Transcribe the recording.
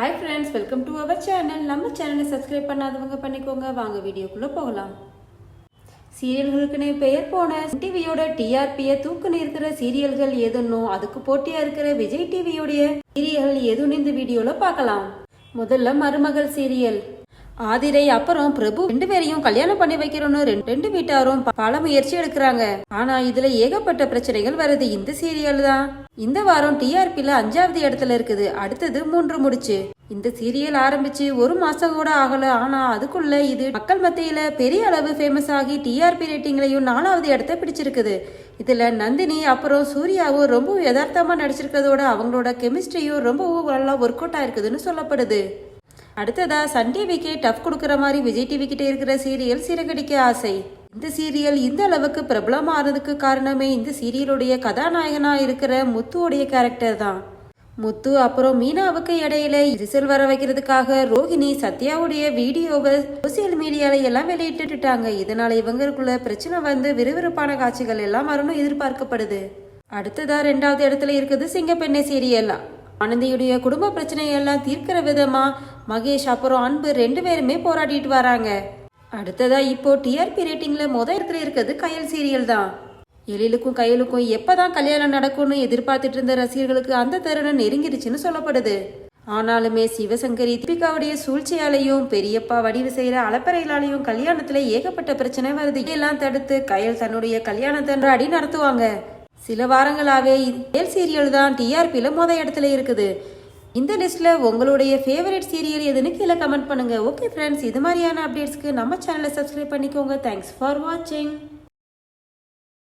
Hi friends, welcome to our channel. நம்ம சேனலை subscribe பண்ணாதவங்க பண்ணிக்கோங்க. வாங்க வீடியோக்குள்ளே போகலாம். சீரியல்களுக்குன்னு பெயர் போன டிவியோட டிஆர்பியை தூக்கு நிறுத்துற சீரியல்கள் எதுன்னு அதுக்கு போட்டியா இருக்கிற விஜய் டிவியோடைய சீரியல் எதுன்னு இந்த வீடியோல பார்க்கலாம். முதல்ல மருமகள் சீரியல். ஆதிரை அப்புறம் பிரபு ரெண்டு பேரையும் கல்யாணம் பண்ணி வைக்கிறோன்னு ரெண்டு வீட்டாரும் பல முயற்சி எடுக்கிறாங்க. ஆனா இதுல ஏகப்பட்ட பிரச்சனைகள் வருது. இந்த சீரியல் தான் இந்த வாரம் டிஆர்பில 5வது இடத்துல இருக்குது. அடுத்தது 3 முடிச்சு. இந்த சீரியல் ஆரம்பிச்சு 1 மாசம் கூட ஆகல. ஆனா அதுக்குள்ள இது மக்கள் மத்தியில பெரிய அளவு ஃபேமஸ் ஆகி டிஆர்பி ரேட்டிங்லயும் 4வது இடத்த பிடிச்சிருக்குது. இதுல நந்தினி அப்புறம் சூர்யாவும் ரொம்ப யதார்த்தமா நடிச்சிருக்கிறதோட அவங்களோட கெமிஸ்ட்ரியும் ரொம்பவும் நல்லா ஒர்க் அவுட் ஆயிருக்குதுன்னு சொல்லப்படுது. அடுத்ததா சன் டிவிக்கே டஃப் கொடுக்குற மாதிரி விஜய் டிவி கிட்ட இருக்கிற சீரியல் சிறகடிக்க ஆசை. இந்த சீரியல் இந்த அளவுக்கு பிரபலமா ஆனதுக்கு காரணமே இந்த சீரியலுடைய கதாநாயகனா இருக்கிற முத்துவோடைய கேரக்டர் தான். முத்து அப்புறம் மீனாவுக்கு இடையில ரிசல்ட் வர வைக்கிறதுக்காக ரோஹிணி சத்யாவுடைய வீடியோவை சோசியல் மீடியால எல்லாம் வெளியிட்டுட்டாங்க. இதனால இவங்களுக்குள்ள பிரச்சனை வந்து விறுவிறுப்பான காட்சிகள் எல்லாம் வரணும் எதிர்பார்க்கப்படுது. அடுத்ததா 2வது இடத்துல இருக்குது சிங்கப்பெண்ணை சீரியல். ஆனந்தியுடைய குடும்ப பிரச்சனையெல்லாம் தீர்க்கிற விதமா மகேஷ் அப்புறம் அன்பு 2 பேருமே போராடிட்டு வராங்க. அடுத்ததா இப்போ டிஆர்பி ரேட்டிங்ல இடத்துல இருக்கிறது கயல் சீரியல் தான். எழிலுக்கும் கயலுக்கும் எப்பதான் கல்யாணம் நடக்கும்னு எதிர்பார்த்துட்டு இருந்த ரசிகர்களுக்கு அந்த தருணம் நெருங்கிடுச்சுன்னு சொல்லப்படுது. ஆனாலுமே சிவசங்கரி தீபிகாவுடைய சூழ்ச்சியாலையும் பெரியப்பா வடிவு செய்யற அலப்பறைகளாலையும் கல்யாணத்துல ஏகப்பட்ட பிரச்சனை வருது. இதெல்லாம் தடுத்து கயல் தன்னுடைய கல்யாணத்தை அடி நடத்துவாங்க. சில வாரங்களாவே கயல் சீரியல் தான் டிஆர்பில இடத்துல இருக்குது. இந்த லிஸ்ட்ல உங்களுடைய ஃபேவரட் சீரியல் எதுன்னு கீழே கமெண்ட் பண்ணுங்க. ஓகே ஃப்ரெண்ட்ஸ், இது மாதிரியான அப்டேட்ஸ்க்கு நம்ம சேனலை சப்ஸ்கிரைப் பண்ணிக்கோங்க. தேங்க்ஸ் ஃபார் வாட்சிங்.